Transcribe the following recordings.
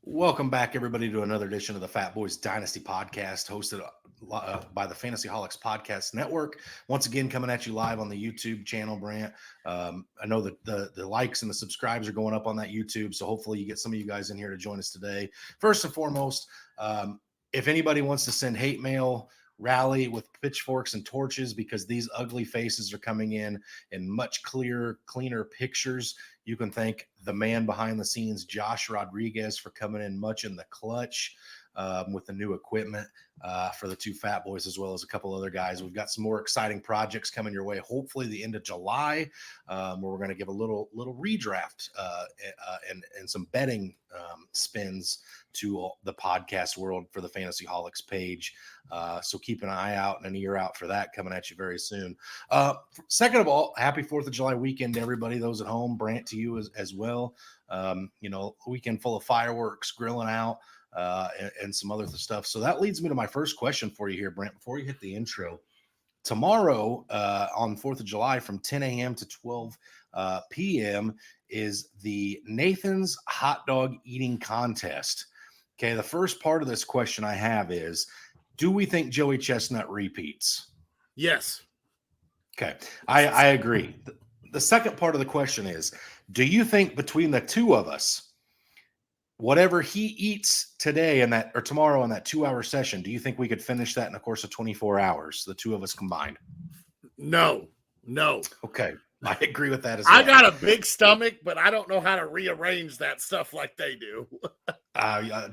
Welcome back, everybody, to another edition of the Fatboyz Dynasty Podcast, hosted by the Fantasyholics Podcast Network. Once again, coming at you live on the YouTube channel, Brant. I know that the likes and the subscribes are going up on that YouTube, so hopefully you get some of you guys in here to join us today. First and foremost, if anybody wants to send hate mail, rally with pitchforks and torches because these ugly faces are coming in much clearer, cleaner pictures. You can thank the man behind the scenes, Josh Rodriguez, for coming in much in the clutch with the new equipment for the two Fatboyz, as well as a couple other guys. We've got some more exciting projects coming your way, hopefully the end of July, where we're going to give a little redraft and some betting spins to the podcast world for the Fantasyholics page. So keep an eye out and an ear out for that coming at you very soon. Second of all, happy 4th of July weekend to everybody, those at home. Brant, to you as well. A weekend full of fireworks, grilling out, and some other stuff. So that leads me to my first question for you here, Brant, before you hit the intro. Tomorrow on 4th of July from 10 a.m. to 12 p.m. is the Nathan's Hot Dog Eating Contest. Okay, the first part of this question I have is, do we think Joey Chestnut repeats? Yes. Okay, I agree. The second part of the question is, do you think between the two of us, whatever he eats today or tomorrow in that 2-hour session, do you think we could finish that in the course of 24 hours, the two of us combined? No. Okay, I agree with that as well. I got a big stomach, but I don't know how to rearrange that stuff like they do.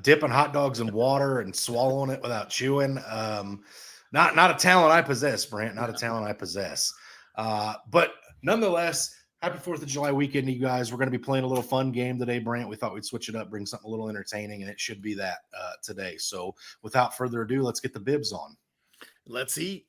Dipping hot dogs in water and swallowing it without chewing. Not a talent I possess, Brant. Not a talent I possess. But nonetheless, happy 4th of July weekend to you guys. We're going to be playing a little fun game today, Brant. We thought we'd switch it up, bring something a little entertaining, and it should be that today. So without further ado, let's get the bibs on. Let's eat.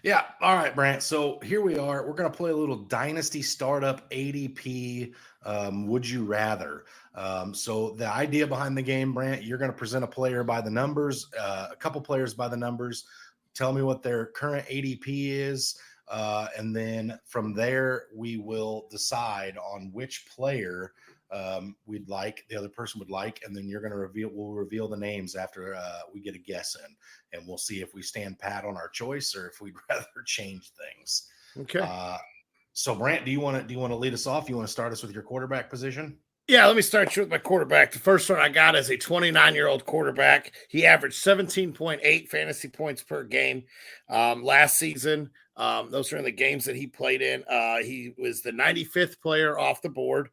Yeah. All right, Brant. So here we are. We're going to play a little Dynasty Startup ADP. Would you rather? So the idea behind the game, Brant, you're going to present a player by the numbers, a couple players by the numbers. Tell me what their current ADP is. And then from there, we will decide on which player we'd like, the other person would like, and then we'll reveal the names after we get a guess in, and we'll see if we stand pat on our choice or if we'd rather change things. Okay. So Brant, do you want to lead us off? You want to start us with your quarterback position? Yeah, let me start you with my quarterback. The first one I got is a 29-year-old quarterback. He averaged 17.8 fantasy points per game last season. Those are in the games that he played in. He was the 95th player off the board.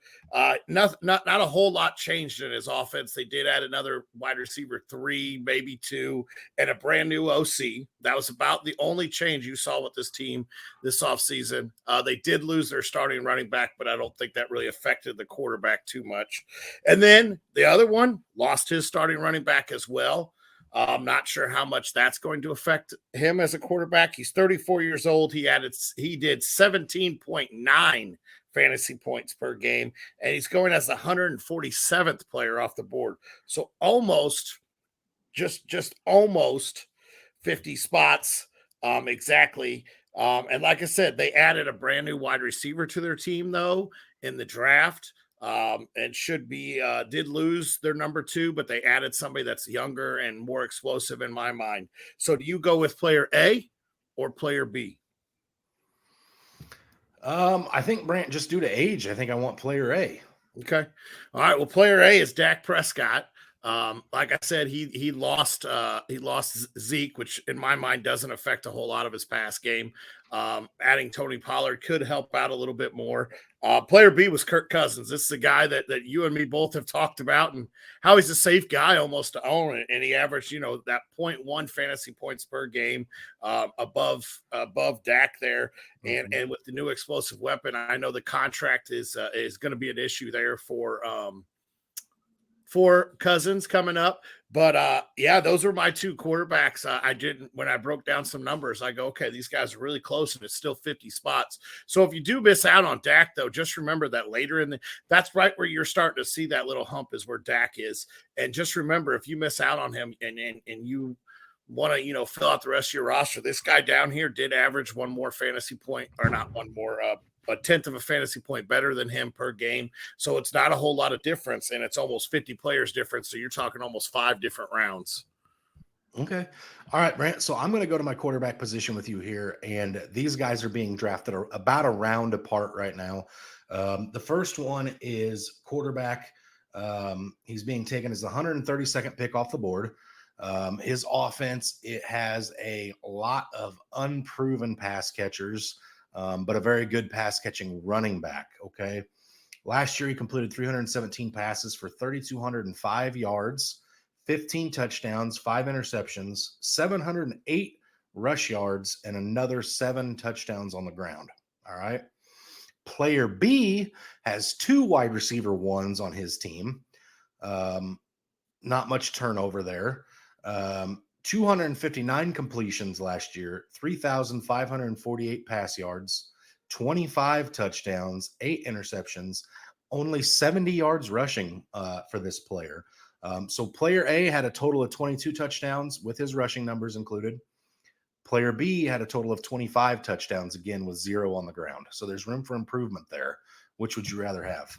Not a whole lot changed in his offense. They did add another wide receiver 3, maybe 2, and a brand new OC. That was about the only change you saw with this team this offseason. They did lose their starting running back, but I don't think that really affected the quarterback too much. And then the other one lost his starting running back as well. I'm not sure how much that's going to affect him as a quarterback. He's 34 years old. He did 17.9 fantasy points per game, and he's going as the 147th player off the board. So almost, just almost 50 spots exactly. And like I said, they added a brand new wide receiver to their team, though, in the draft. And did lose their number 2, but they added somebody that's younger and more explosive in my mind. So do you go with player A or player B? I think Brant, just due to age, I think I want player A. Okay. All right. Well, player A is Dak Prescott. Like I said, he lost Zeke, which in my mind doesn't affect a whole lot of his pass game. Adding Tony Pollard could help out a little bit more. Player B was Kirk Cousins. This is a guy that you and me both have talked about and how he's a safe guy almost to own it. And he averaged, that 0.1 fantasy points per game, above Dak there. And with the new explosive weapon, I know the contract is going to be an issue there for Cousins coming up. But yeah, those were my two quarterbacks. I didn't, when I broke down some numbers, I go, okay, these guys are really close and it's still 50 spots. So if you do miss out on Dak, though, just remember that later that's right where you're starting to see that little hump is where Dak is. And just remember, if you miss out on him and you want to, fill out the rest of your roster, this guy down here did average one more fantasy point, or not one more, a tenth of a fantasy point better than him per game. So it's not a whole lot of difference, and it's almost 50 players difference. So you're talking almost 5 different rounds. Okay. All right, Brant. So I'm going to go to my quarterback position with you here. And these guys are being drafted about a round apart right now. The first one is quarterback. He's being taken as the 132nd pick off the board. His offense, it has a lot of unproven pass catchers, but a very good pass catching running back. Okay. Last year, he completed 317 passes for 3,205 yards, 15 touchdowns, 5 interceptions, 708 rush yards, and another 7 touchdowns on the ground. All right. Player B has 2 wide receiver ones on his team. Not much turnover there. 259 completions last year, 3,548 pass yards, 25 touchdowns, 8 interceptions, only 70 yards rushing for this player. So player A had a total of 22 touchdowns with his rushing numbers included. Player B had a total of 25 touchdowns, again, with 0 on the ground. So there's room for improvement there. Which would you rather have?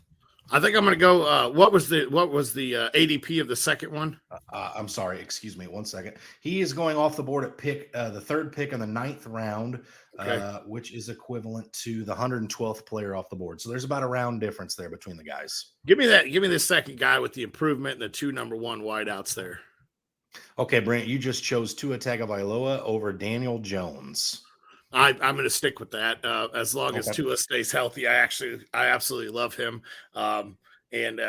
I think I'm going to go. What was the ADP of the second one? I'm sorry. Excuse me. 1 second. He is going off the board at the 3rd pick in the 9th round, Okay. which is equivalent to the 112th player off the board. So there's about a round difference there between the guys. Give me that. Give me the second guy with the improvement and the 2 number 1 wideouts there. Okay, Brent, you just chose Tua Tagovailoa over Daniel Jones. I'm going to stick with that as long as Okay. Tua stays healthy. I absolutely love him. And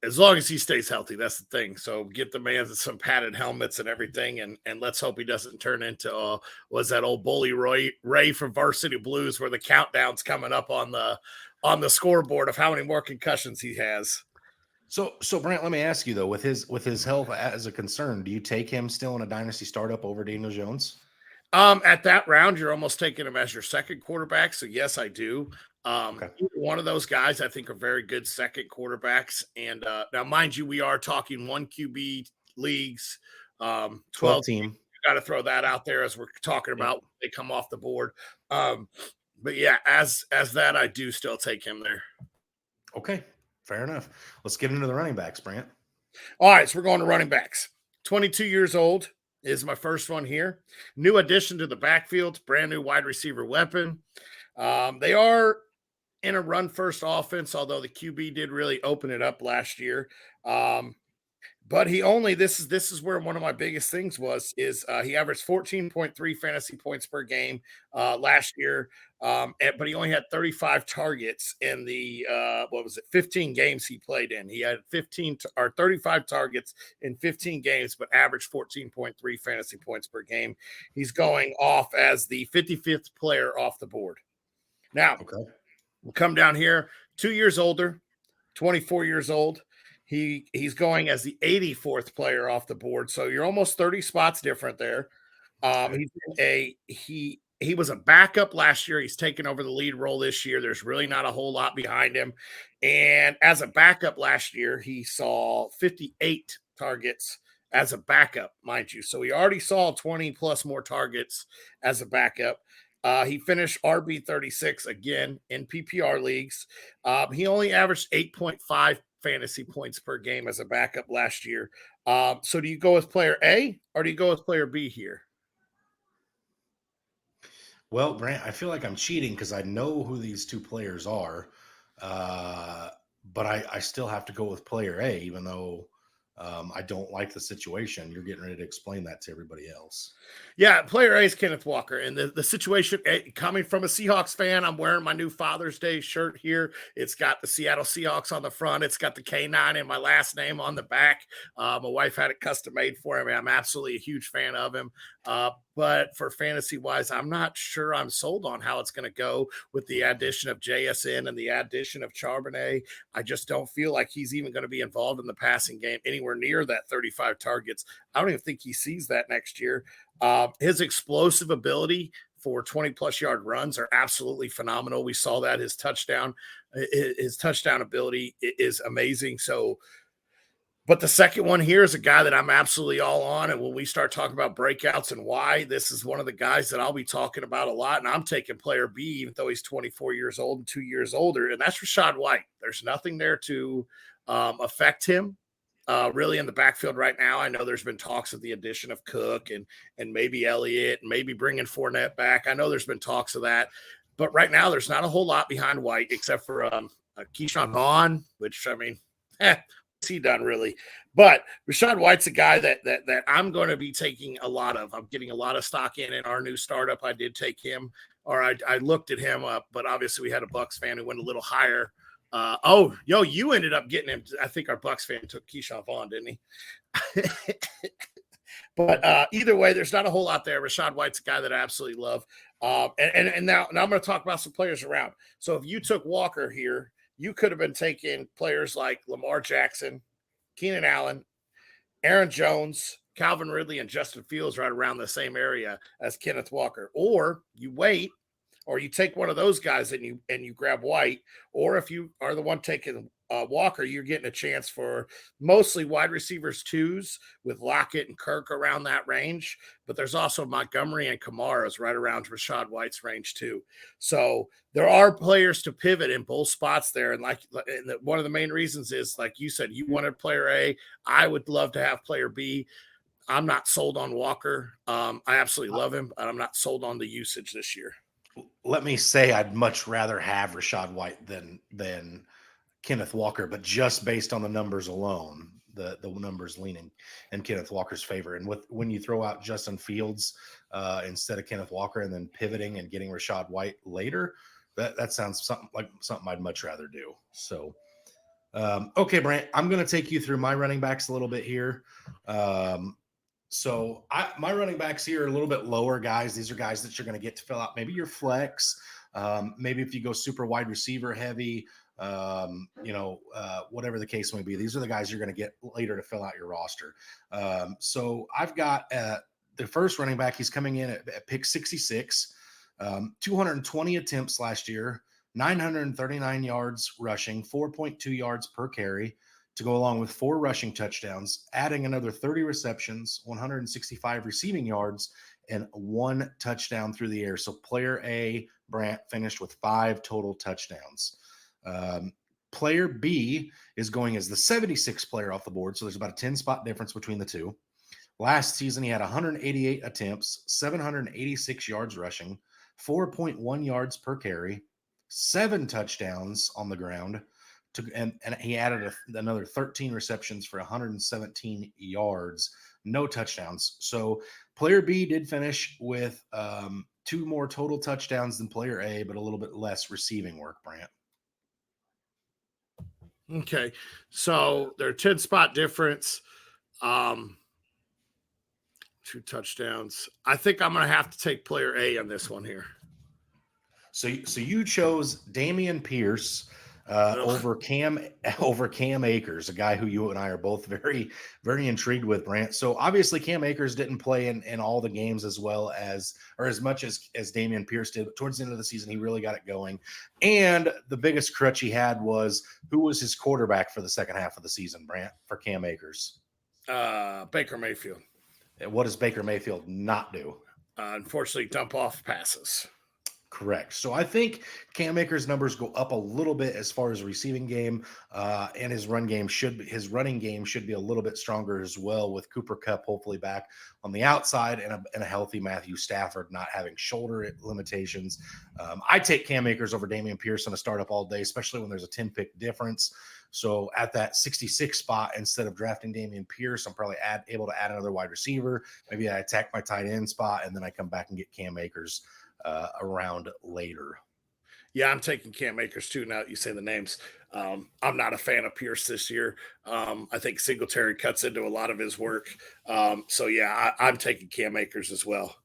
as long as he stays healthy, that's the thing. So get the man some padded helmets and everything, and let's hope he doesn't turn into was that old Bully Ray from Varsity Blues, where the countdown's coming up on the scoreboard of how many more concussions he has. So Brent, let me ask you though, with his health as a concern, do you take him still in a dynasty startup over Daniel Jones? At that round, you're almost taking him as your second quarterback. So yes, I do. Okay. Either one of those guys I think are very good second quarterbacks. And now, mind you, we are talking 1 QB leagues, 12 team. You got to throw that out there as we're talking about when they come off the board. But yeah, as that, I do still take him there. Okay, fair enough. Let's get into the running backs, Brant. All right, so we're going to running backs. 22 years old is my first one here. New addition to the backfield, brand new wide receiver weapon. They are in a run first offense, although the QB did really open it up last year. But he only this is where one of my biggest things is he averaged 14.3 fantasy points per game last year, but he only had 35 targets in the 15 games he played in. He had 35 targets in 15 games, but averaged 14.3 fantasy points per game. He's going off as the 55th player off the board. Now, we'll come down here. 2 years older, 24 years old. He's going as the 84th player off the board, so you're almost 30 spots different there. He was a backup last year. He's taken over the lead role this year. There's really not a whole lot behind him. And as a backup last year, he saw 58 targets as a backup, mind you. So he already saw 20 plus more targets as a backup. He finished RB 36 again in PPR leagues. He only averaged 8.5 fantasy points per game as a backup last year. So do you go with player A or do you go with player B here? Well, Brant, I feel like I'm cheating because I know who these two players are, but I still have to go with player A, even though I don't like the situation. You're getting ready to explain that to everybody else. Yeah, player A is Kenneth Walker. And the situation, coming from a Seahawks fan, I'm wearing my new Father's Day shirt here. It's got the Seattle Seahawks on the front. It's got the K9 and my last name on the back. My wife had it custom made for him. I'm absolutely a huge fan of him. But for fantasy wise, I'm not sure I'm sold on how it's going to go with the addition of JSN and the addition of Charbonnet. I just don't feel like he's even going to be involved in the passing game anywhere near that 35 targets. I don't even think he sees that next year. His explosive ability for 20 plus yard runs are absolutely phenomenal. We saw that his touchdown ability is amazing. So, but the second one here is a guy that I'm absolutely all on. And when we start talking about breakouts and why, this is one of the guys that I'll be talking about a lot. And I'm taking player B, even though he's 24 years old and 2 years older. And that's Rachaad White. There's nothing there to affect him. Really in the backfield right now. I know there's been talks of the addition of Cook and maybe Elliott and maybe bringing Fournette back. I know there's been talks of that, but right now there's not a whole lot behind White except for Keyshawn Vaughn, which I mean, what's he done really? But Rachaad White's a guy that I'm going to be taking a lot of. I'm getting a lot of stock in our new startup. I did take him, or I looked at him up, but obviously we had a Bucks fan who went a little higher. You ended up getting him. I think our Bucks fan took Keyshawn Vaughn, didn't he? But either way, there's not a whole lot there. Rachaad White's a guy that I absolutely love. And now I'm going to talk about some players around. So if you took Walker here, you could have been taking players like Lamar Jackson, Keenan Allen, Aaron Jones, Calvin Ridley, and Justin Fields right around the same area as Kenneth Walker. Or you wait, or you take one of those guys and you grab White, or if you are the one taking Walker, you're getting a chance for mostly wide receivers twos with Lockett and Kirk around that range. But there's also Montgomery and Kamara's right around Rachaad White's range too. So there are players to pivot in both spots there. And one of the main reasons is, like you said, you wanted player A. I would love to have player B. I'm not sold on Walker. I absolutely love him, but I'm not sold on the usage this year. Let me say I'd much rather have Rachaad White than Kenneth Walker, but just based on the numbers alone, the numbers leaning in Kenneth Walker's favor. And when you throw out Justin Fields instead of Kenneth Walker and then pivoting and getting Rachaad White later, that sounds something I'd much rather do. So, okay, Brant, I'm going to take you through my running backs a little bit here. So my running backs here are a little bit lower guys. These are guys that you're going to get to fill out maybe your flex. Maybe if you go super wide receiver heavy, whatever the case may be, these are the guys you're going to get later to fill out your roster. So I've got the first running back. He's coming in at pick 66, 220 attempts last year, 939 yards rushing, 4.2 yards per carry, to go along with 4 rushing touchdowns, adding another 30 receptions, 165 receiving yards, and 1 touchdown through the air. So player A, Brant, finished with 5 total touchdowns. Player B is going as the 76th player off the board. So there's about a 10-spot difference between the two. Last season, he had 188 attempts, 786 yards rushing, 4.1 yards per carry, 7 touchdowns on the ground, and he added another 13 receptions for 117 yards, no touchdowns. So player B did finish with 2 more total touchdowns than player A, but a little bit less receiving work, Brant. Okay. So they're 10-spot difference. 2 touchdowns. I think I'm going to have to take player A on this one here. So you chose Dameon Pierce over Cam Akers, a guy who you and I are both very, very intrigued with, Brant. So obviously Cam Akers didn't play in all the games as much as Dameon Pierce did, but towards the end of the season, he really got it going. And the biggest crutch he had was, who was his quarterback for the second half of the season, Brant, for Cam Akers? Baker Mayfield. And what does Baker Mayfield not do? Unfortunately, dump off passes. Correct. So I think Cam Akers' numbers go up a little bit as far as receiving game, and his running game should be a little bit stronger as well, with Cooper Kupp hopefully back on the outside, and a healthy Matthew Stafford not having shoulder limitations. I take Cam Akers over Dameon Pierce on a startup all day, especially when there's a 10-pick difference. So at that 66 spot, instead of drafting Dameon Pierce, I'm probably able to add another wide receiver. Maybe I attack my tight end spot, and then I come back and get Cam Akers around later. Yeah, I'm taking Cam Akers too. Now that you say the names, I'm not a fan of Pierce this year. I think Singletary cuts into a lot of his work. So yeah, I'm taking Cam Akers as well.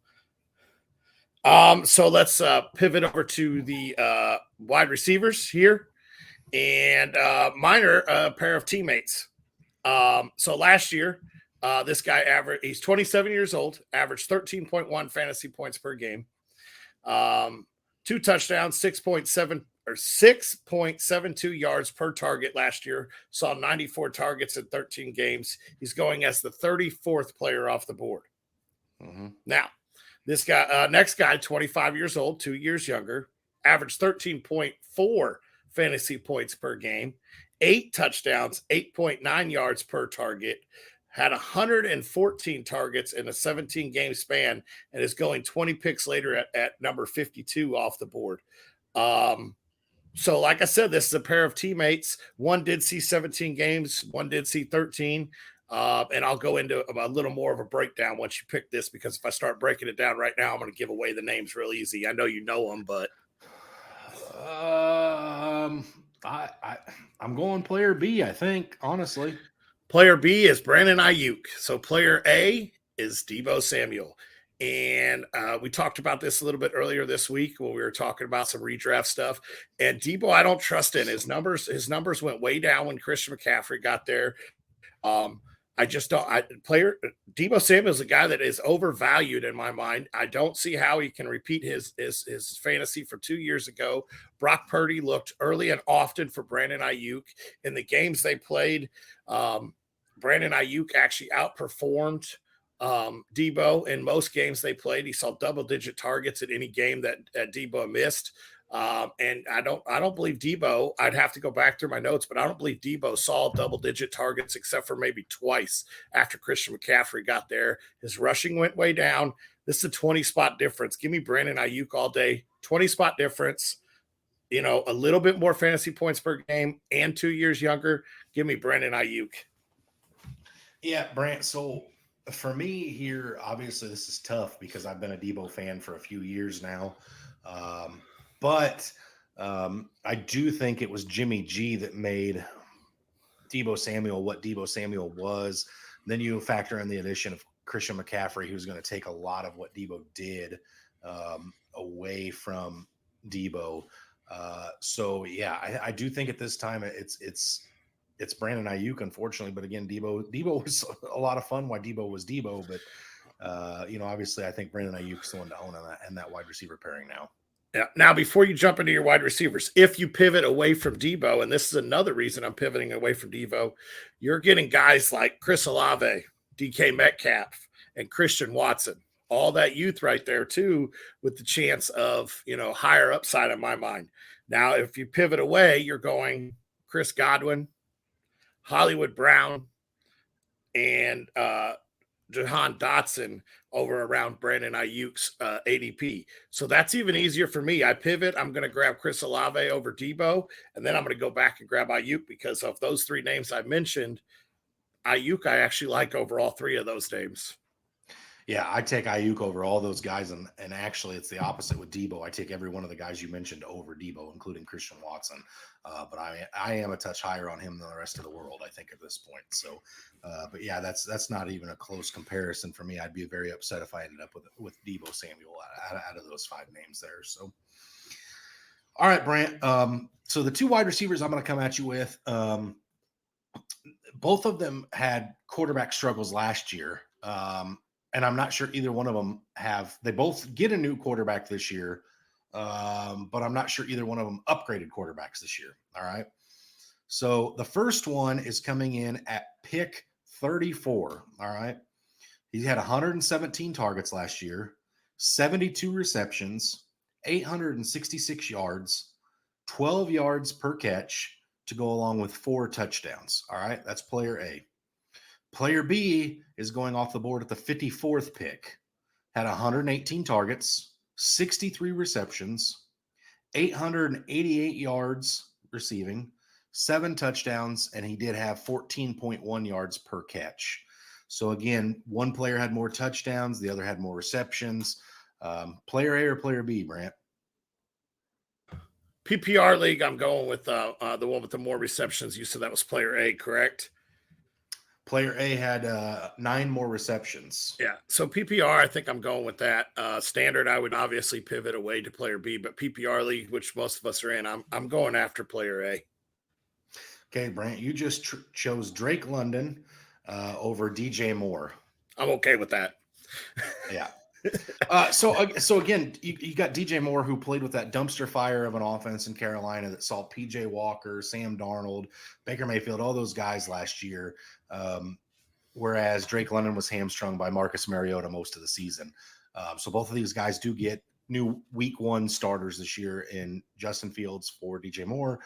So let's pivot over to the wide receivers here, and mine are a pair of teammates. So last year, this guy he's 27 years old, averaged 13.1 fantasy points per game. 2 touchdowns, 6.72 yards per target last year. Saw 94 targets in 13 games. He's going as the 34th player off the board. Mm-hmm. Now, this guy, next guy, 25 years old, 2 years younger, averaged 13.4 fantasy points per game, 8 touchdowns, 8.9 yards per target, had 114 targets in a 17-game span, and is going 20 picks later at number 52 off the board. So like I said, this is a pair of teammates. One did see 17 games, one did see 13. And I'll go into a little more of a breakdown once you pick this, because if I start breaking it down right now, I'm going to give away the names real easy. I know you know them, but I'm going player B, I think, honestly. Player B is Brandon Ayuk. So player A is Deebo Samuel. And we talked about this a little bit earlier this week when we were talking about some redraft stuff. And Deebo, I don't trust in his numbers. His numbers went way down when Christian McCaffrey got there. I just don't. Deebo Samuel is a guy that is overvalued in my mind. I don't see how he can repeat his fantasy from 2 years ago. Brock Purdy looked early and often for Brandon Ayuk in the games they played. Brandon Ayuk actually outperformed Deebo in most games they played. He saw double-digit targets at any game that Deebo missed. And I don't believe Deebo, I'd have to go back through my notes, but I don't believe Deebo saw double-digit targets except for maybe twice after Christian McCaffrey got there. His rushing went way down. This is a 20-spot difference. Give me Brandon Ayuk all day. 20-spot difference. A little bit more fantasy points per game and 2 years younger. Give me Brandon Ayuk. Yeah, Brant. So for me here, obviously this is tough because I've been a Deebo fan for a few years now. But I do think it was Jimmy G that made Deebo Samuel what Deebo Samuel was. Then you factor in the addition of Christian McCaffrey, who's going to take a lot of what Deebo did away from Deebo. So yeah, I do think at this time it's Brandon Ayuk, unfortunately. But again, Deebo was a lot of fun. Why Deebo was Deebo, but obviously I think Brandon Ayuk is the one to own in that wide receiver pairing now. Yeah. Now, before you jump into your wide receivers, if you pivot away from Deebo, and this is another reason I'm pivoting away from Deebo, you're getting guys like Chris Olave, DK Metcalf, and Christian Watson. All that youth right there, too, with the chance of, higher upside in my mind. Now, if you pivot away, you're going Chris Godwin, Hollywood Brown, and Jahan Dotson over around Brandon Ayuk's ADP. So that's even easier for me. I pivot. I'm going to grab Chris Olave over Deebo, and then I'm going to go back and grab Ayuk because of those 3 names I mentioned. Ayuk, I actually like over all 3 of those names. Yeah, I take Ayuk over all those guys, and actually it's the opposite with Deebo. I take every one of the guys you mentioned over Deebo, including Christian Watson. But I am a touch higher on him than the rest of the world, I think, at this point. So, but yeah, that's not even a close comparison for me. I'd be very upset if I ended up with Deebo Samuel out of those 5 names there. So, all right, Brant. So the 2 wide receivers I'm going to come at you with, both of them had quarterback struggles last year. And I'm not sure either one of them they both get a new quarterback this year, but I'm not sure either one of them upgraded quarterbacks this year. All right. So the first one is coming in at pick 34. All right. He had 117 targets last year, 72 receptions, 866 yards, 12 yards per catch to go along with 4 touchdowns. All right, that's player A. Player B is going off the board at the 54th pick. Had 118 targets, 63 receptions, 888 yards receiving, 7 touchdowns, and he did have 14.1 yards per catch. So again, one player had more touchdowns, the other had more receptions. Player A or player B, Brant? PPR league, I'm going with the one with the more receptions. You said that was player A, correct? Player A had 9 more receptions. Yeah. So PPR, I think I'm going with that. Standard, I would obviously pivot away to player B, but PPR league, which most of us are in, I'm going after player A. Okay, Brant, you just chose Drake London over DJ Moore. I'm okay with that. Yeah. So again, you got DJ Moore, who played with that dumpster fire of an offense in Carolina that saw PJ Walker, Sam Darnold, Baker Mayfield, all those guys last year. Whereas Drake London was hamstrung by Marcus Mariota most of the season. So both of these guys do get new week 1 starters this year in Justin Fields for DJ Moore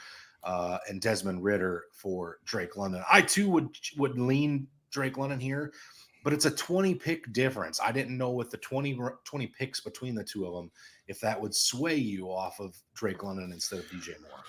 and Desmond Ridder for Drake London. I too would lean Drake London here, but it's a 20 pick difference. I didn't know with the 20 picks between the two of them, if that would sway you off of Drake London instead of DJ Moore.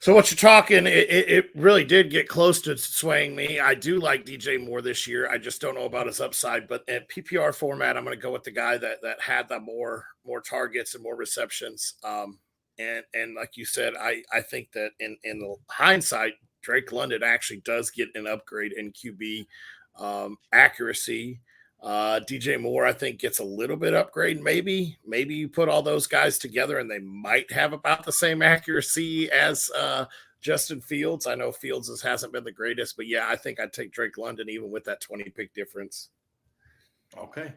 So what you're talking, it really did get close to swaying me. I do like DJ Moore this year. I just don't know about his upside. But in PPR format, I'm going to go with the guy that had the more targets and more receptions. And like you said, I think that in the hindsight, Drake London actually does get an upgrade in QB accuracy. DJ Moore, I think, gets a little bit upgrade. Maybe you put all those guys together and they might have about the same accuracy as Justin Fields. I know Fields hasn't been the greatest, but yeah, I think I'd take Drake London even with that 20 pick difference. Okay.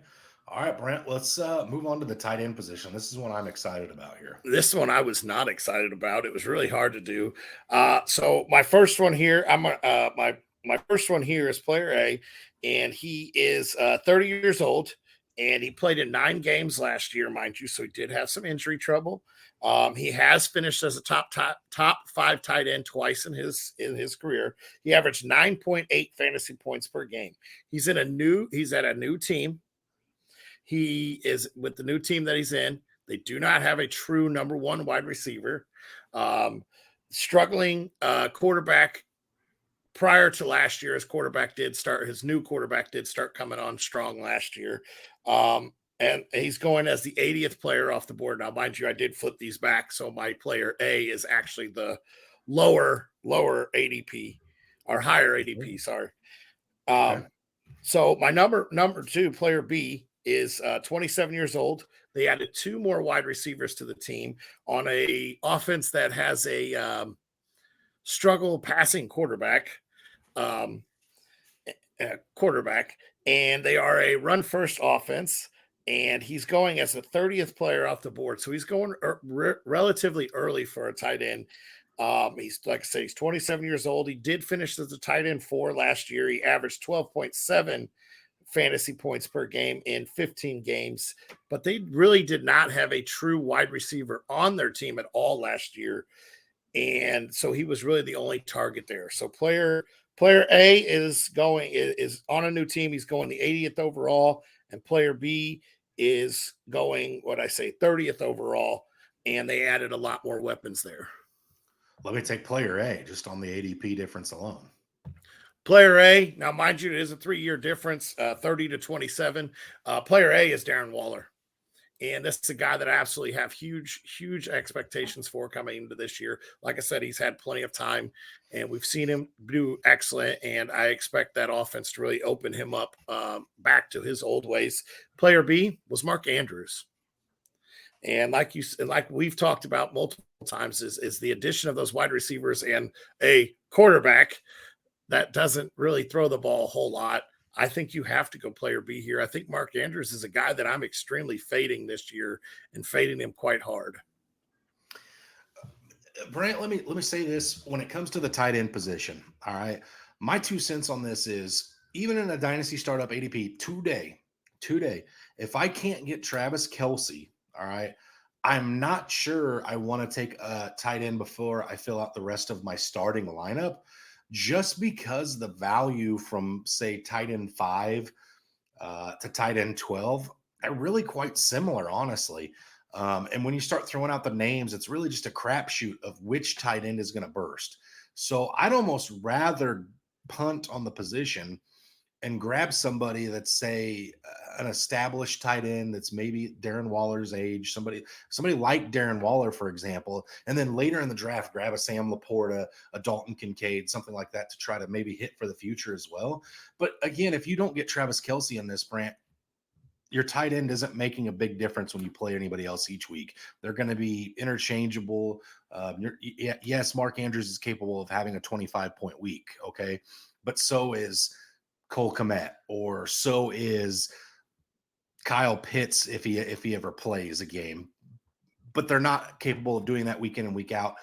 All right, Brent, let's move on to the tight end position. This is one I'm excited about here. This one I was not excited about. It was really hard to do. So my first one here, my first one here is player A, and he is 30 years old, and he played in 9 games last year, mind you. So he did have some injury trouble. He has finished as a top 5 tight end twice in his career. He averaged 9.8 fantasy points per game. He's at a new team. He is with the new team that he's in. They do not have a true number 1 wide receiver. Struggling quarterback. Prior to last year, his new quarterback did start coming on strong last year. And he's going as the 80th player off the board. Now, mind you, I did flip these back. So my player A is actually the lower ADP or higher ADP. Sorry. So my number 2, player B, is 27 years old. They added 2 more wide receivers to the team on a offense that has a struggle passing quarterback. And they are a run first offense, and he's going as the 30th player off the board. So he's going relatively early for a tight end. He's, like I said, he's 27 years old. He did finish as a tight end 4 last year. He averaged 12.7 fantasy points per game in 15 games, but they really did not have a true wide receiver on their team at all last year. And so he was really the only target there. So player A is on a new team. He's going the 80th overall, and player B is going 30th overall. And they added a lot more weapons there. Let me take player A just on the ADP difference alone. Player A, now mind you, it is a 3-year difference, 30 to 27. Player A is Darren Waller. And this is a guy that I absolutely have huge expectations for coming into this year. Like I said, he's had plenty of time, and we've seen him do excellent, and I expect that offense to really open him up back to his old ways. Player B was Mark Andrews. And like we've talked about multiple times, is the addition of those wide receivers and a quarterback that doesn't really throw the ball a whole lot. I think you have to go player B here. I think Mark Andrews is a guy that I'm extremely fading this year and fading him quite hard. Brant, let me say this when it comes to the tight end position. All right. My 2 cents on this is, even in a dynasty startup ADP today, if I can't get Travis Kelce, all right, I'm not sure I want to take a tight end before I fill out the rest of my starting lineup, just because the value from, say, tight end 5 to tight end 12 are really quite similar, honestly. And when you start throwing out the names, it's really just a crapshoot of which tight end is going to burst. So I'd almost rather punt on the position and grab somebody that's, say, an established tight end that's maybe Darren Waller's age, somebody like Darren Waller, for example, and then later in the draft grab a Sam Laporta, a Dalton Kincaid, something like that, to try to maybe hit for the future as well. But again, if you don't get Travis Kelce in this, Brant, your tight end isn't making a big difference when you play anybody else each week. They're going to be interchangeable. Yes, Mark Andrews is capable of having a 25-point week, okay, but so is Cole Kmet, or so is Kyle Pitts if he ever plays a game. But they're not capable of doing that week in and week out,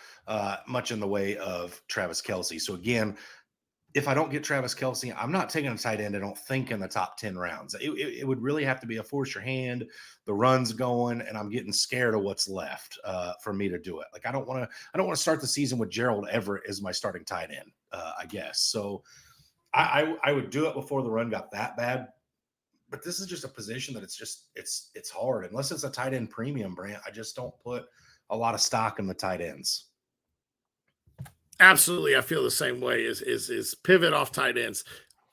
much in the way of Travis Kelce. So again, if I don't get Travis Kelce, I'm not taking a tight end, I don't think, in the top 10 rounds. It would really have to be a force your hand, the run's going, and I'm getting scared of what's left for me to do it. Like, I don't want to start the season with Gerald Everett as my starting tight end, I guess. So I would do it before the run got that bad. But this is just a position that it's hard. Unless it's a tight end premium, Brant, I just don't put a lot of stock in the tight ends. Absolutely, I feel the same way. Is pivot off tight ends.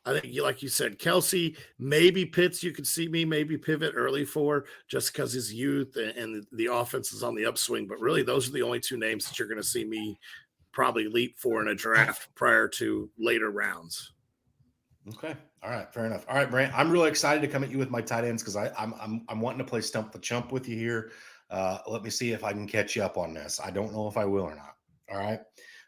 I think, like you said, Kelce, maybe Pitts. You could see me maybe pivot early for, just because his youth and the offense is on the upswing. But really, those are the only two names that you're going to see me probably leap for in a draft prior to later rounds. Okay. All right. Fair enough. All right, Brant. I'm really excited to come at you with my tight ends because I'm wanting to play Stump the Chump with you here. Let me see if I can catch you up on this. I don't know if I will or not. All right.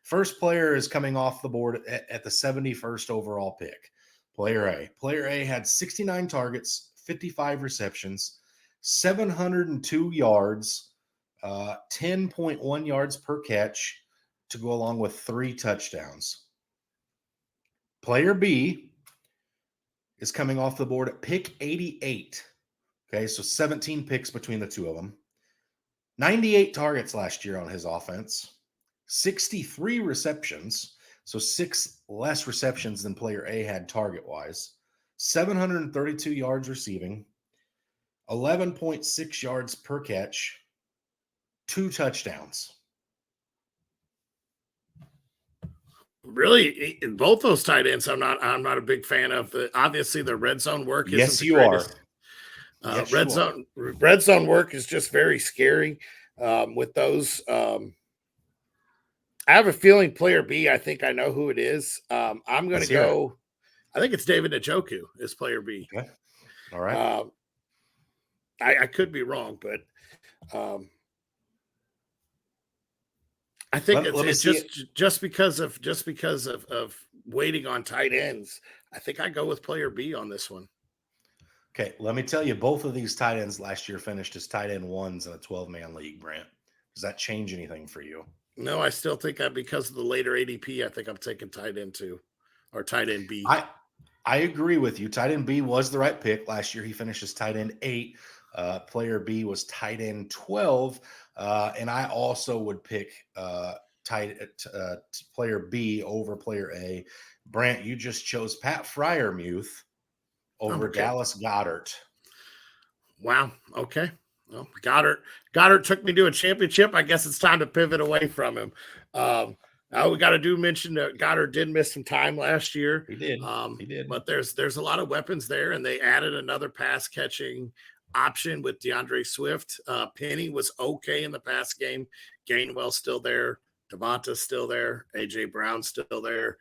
First player is coming off the board at the 71st overall pick. Player A. Player A had 69 targets, 55 receptions, 702 yards, 10.1 yards per catch to go along with 3 touchdowns. Player B is coming off the board at pick 88. Okay, so 17 picks between the two of them. 98 targets last year on his offense, 63 receptions, so 6 less receptions than player A had target-wise, 732 yards receiving, 11.6 yards per catch, 2 touchdowns. Really, in both those tight ends, I'm not a big fan of. Obviously, the red zone work isn't Yes, the you greatest. are. Yes, Red zone work is just very scary with those. I have a feeling player B, I think I know who it is. I'm going to go. I think it's David Njoku is player B. Okay. All right. I could be wrong, but I think it's just because of waiting on tight ends. I think I go with player B on this one. Okay, let me tell you, both of these tight ends last year finished as tight end ones in a 12-man league, Brant. Does that change anything for you? No, I still think that because of the later ADP, I think I'm taking tight end 2 or tight end B. I agree with you. Tight end B was the right pick. Last year, he finished as tight end 8. Player B was tight end 12. And I also would pick player B over player A. Brant, you just chose Pat Freiermuth over Dallas Goedert. Wow. Okay. Well, Goddard took me to a championship. I guess it's time to pivot away from him. Now we got to mention that Goddard did miss some time last year. He did. But there's a lot of weapons there, and they added another pass catching option with DeAndre Swift. Penny was okay in the pass game. Gainwell's still there. Devonta's still there. AJ Brown's still there.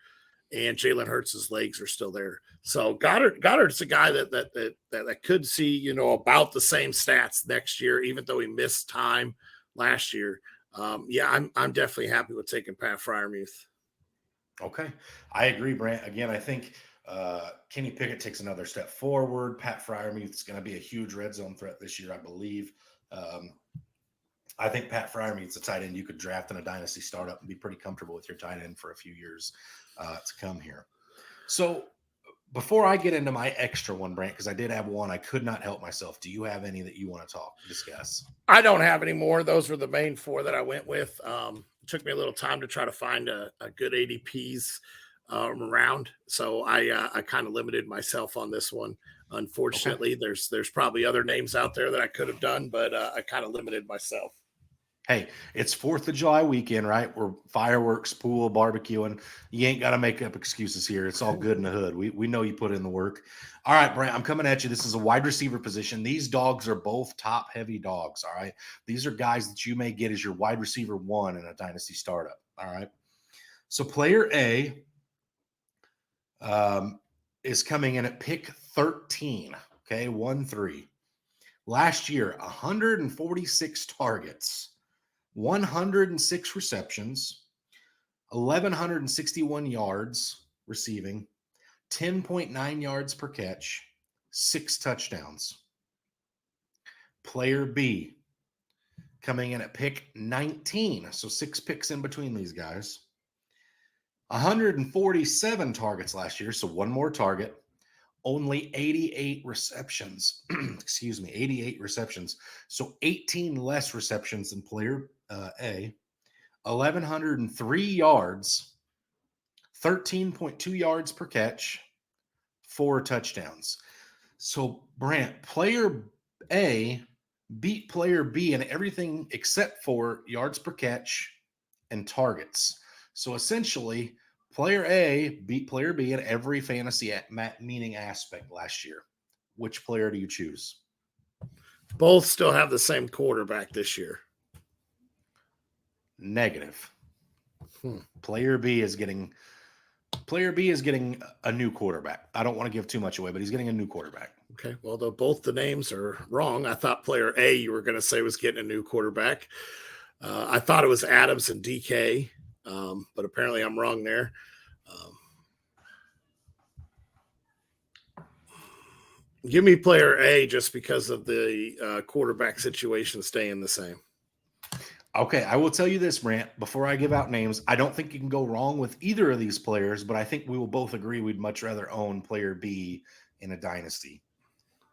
And Jalen Hurts' legs are still there. So Goddard's a guy that could see, about the same stats next year, even though he missed time last year. I'm definitely happy with taking Pat Freiermuth. Okay. I agree, Brant. Again, I think Kenny Pickett takes another step forward. Pat Freiermuth is going to be a huge red zone threat this year, I believe. I think Pat Freiermuth's a tight end you could draft in a dynasty startup and be pretty comfortable with your tight end for a few years to come here. So, Before I get into my extra one, Brant, because I did have one, I could not help myself. Do you have any that you want to discuss? I don't have any more. Those were the main four that I went with. It took me a little time to try to find a good ADPs around, so I kind of limited myself on this one. Unfortunately, Okay. there's probably other names out there that I could have done, but I kind of limited myself. Hey, it's 4th of July weekend, right? We're fireworks, pool, barbecuing. You ain't got to make up excuses here. It's all good in the hood. We know you put in the work. All right, Brant, I'm coming at you. This is a wide receiver position. These dogs are both top heavy dogs. All right. These are guys that you may get as your wide receiver one in a dynasty startup. All right. So player A is coming in at pick 13. Okay. 1-3. Last year, 146 targets. 106 receptions, 1,161 yards receiving, 10.9 yards per catch, 6 touchdowns. Player B coming in at pick 19, so 6 picks in between these guys. 147 targets last year, so one more target. Only 88 receptions. Excuse me, 88 receptions. So 18 less receptions than player A. 1,103 yards, 13.2 yards per catch, 4 touchdowns. So, Brant, player A beat player B in everything except for yards per catch and targets. So, essentially, player A beat player B in every fantasy meaning aspect last year. Which player do you choose? Both still have the same quarterback this year. Negative. Player B is getting a new quarterback. I don't want to give too much away, but he's getting a new quarterback. Okay. Well, though both the names are wrong, I thought player A you were going to say was getting a new quarterback. I thought it was Adams and DK, but apparently I'm wrong there. Give me player A just because of the quarterback situation staying the same. Okay, I will tell you this, Brant, before I give out names. I don't think you can go wrong with either of these players, but I think we will both agree we'd much rather own player B in a dynasty.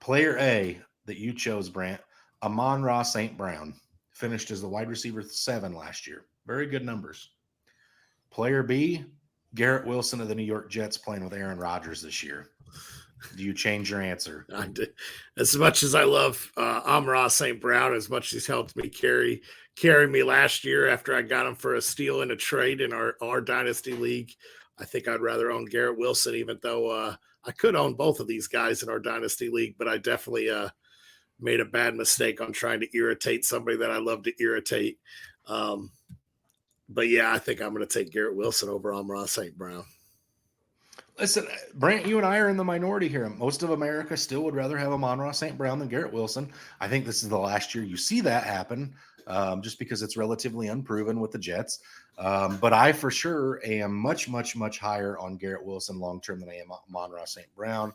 Player A that you chose, Brant, Amon-Ra St. Brown, finished as the wide receiver 7 last year. Very good numbers. Player B, Garrett Wilson of the New York Jets playing with Aaron Rodgers this year. Do you change your answer? I did. As much as I love Amon-Ra St. Brown, as much as he's helped me carry me last year after I got him for a steal and a trade in our dynasty league, I think I'd rather own Garrett Wilson, even though I could own both of these guys in our dynasty league, but I definitely made a bad mistake on trying to irritate somebody that I love to irritate. But yeah, I think I'm going to take Garrett Wilson over Amon-Ra St. Brown. Listen, Brant, you and I are in the minority here. Most of America still would rather have Amon-Ra St. Brown than Garrett Wilson. I think this is the last year you see that happen, just because it's relatively unproven with the Jets. But I for sure am much, much, much higher on Garrett Wilson long-term than I am Amon-Ra St. Brown.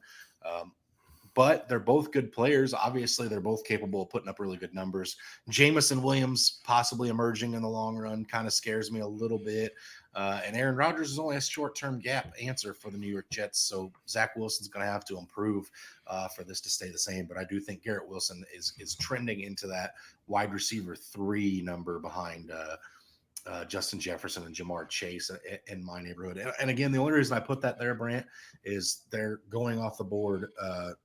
But they're both good players. Obviously, they're both capable of putting up really good numbers. Jameson Williams possibly emerging in the long run kind of scares me a little bit. And Aaron Rodgers is only a short-term gap answer for the New York Jets. So Zach Wilson's going to have to improve for this to stay the same. But I do think Garrett Wilson is trending into that wide receiver 3 number behind Justin Jefferson and Jamar Chase in my neighborhood. And again, the only reason I put that there, Brant, is they're going off the board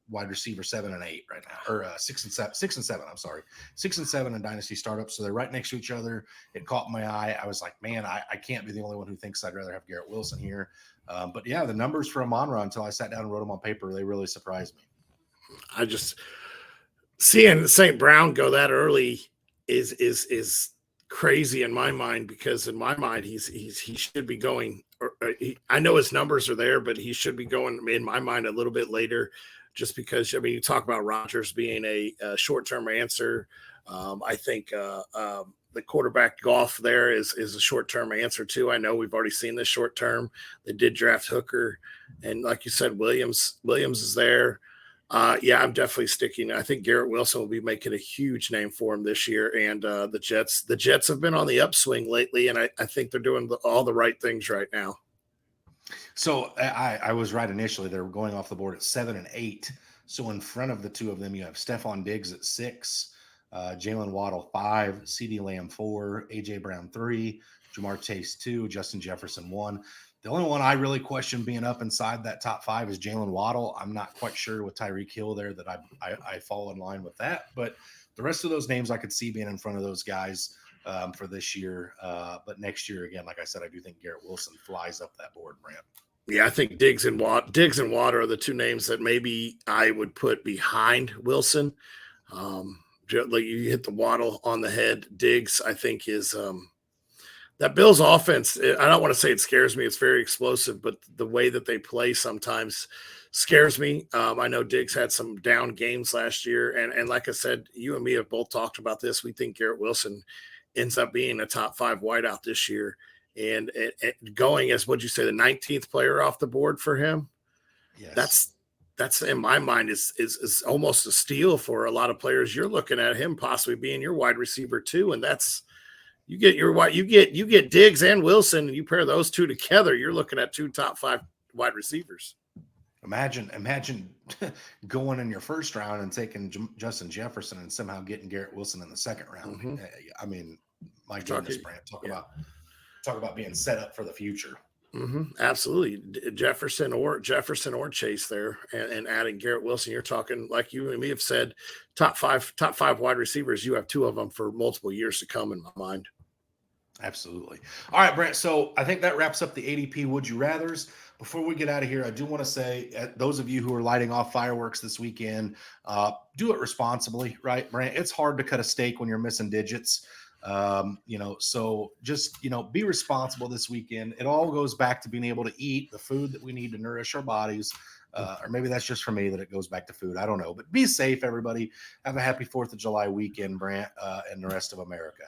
wide receiver 7 and 8 right now, or 6 and 7. I'm sorry, 6 and 7 in dynasty startups. So they're right next to each other. It caught my eye. I was like, man, I can't be the only one who thinks I'd rather have Garrett Wilson here. But yeah, the numbers for Amon-Ra, until I sat down and wrote them on paper, they really surprised me. I just seeing St. Brown go that early is crazy in my mind, because in my mind he should be going. I know his numbers are there, but he should be going in my mind a little bit later, just because I mean you talk about Rodgers being a short-term answer. I think the quarterback Goff there is a short-term answer too. I know we've already seen this short-term. They did draft Hooker, and like you said, Williams is there. Yeah, I'm definitely sticking. I think Garrett Wilson will be making a huge name for him this year. And the Jets have been on the upswing lately, and I think they're doing all the right things right now. So I was right initially. They were going off the board at 7 and 8. So in front of the two of them, you have Stephon Diggs at 6, Jalen Waddle 5, CeeDee Lamb 4, AJ Brown 3, Jamar Chase 2, Justin Jefferson 1. The only one I really question being up inside that top 5 is Jalen Waddle. I'm not quite sure with Tyreek Hill there that I fall in line with that, but the rest of those names I could see being in front of those guys for this year. But next year, again, like I said, I do think Garrett Wilson flies up that board, Brant. Yeah, I think Diggs and Water are the two names that maybe I would put behind Wilson. Like you hit the Waddle on the head. Diggs, I think, is that Bills offense. I don't want to say it scares me. It's very explosive, but the way that they play sometimes scares me. I know Diggs had some down games last year, and like I said, you and me have both talked about this. We think Garrett Wilson ends up being a top 5 wideout this year. And going as what'd you say, the 19th player off the board for him? Yes. That's in my mind is almost a steal for a lot of players. You're looking at him possibly being your wide receiver too, and that's you get Diggs and Wilson, and you pair those two together, you're looking at 2 top 5 wide receivers. Imagine going in your first round and taking Justin Jefferson and somehow getting Garrett Wilson in the second round. Mm-hmm. I mean, my goodness, Brant, talk about being set up for the future. Mm-hmm. Absolutely. Jefferson or Chase there, and adding Garrett Wilson. You're talking, like you and me have said, top five wide receivers. You have 2 of them for multiple years to come in my mind. Absolutely. All right, Brent. So I think that wraps up the ADP Would You Rathers. Before we get out of here, I do want to say, those of you who are lighting off fireworks this weekend, do it responsibly, right, Brent? It's hard to cut a steak when you're missing digits. So just, be responsible this weekend. It all goes back to being able to eat the food that we need to nourish our bodies. Or maybe that's just for me that it goes back to food. I don't know, but be safe, everybody. Have a happy 4th of July weekend, Brant, and the rest of America.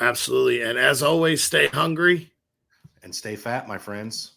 Absolutely. And as always, stay hungry and stay fat, my friends.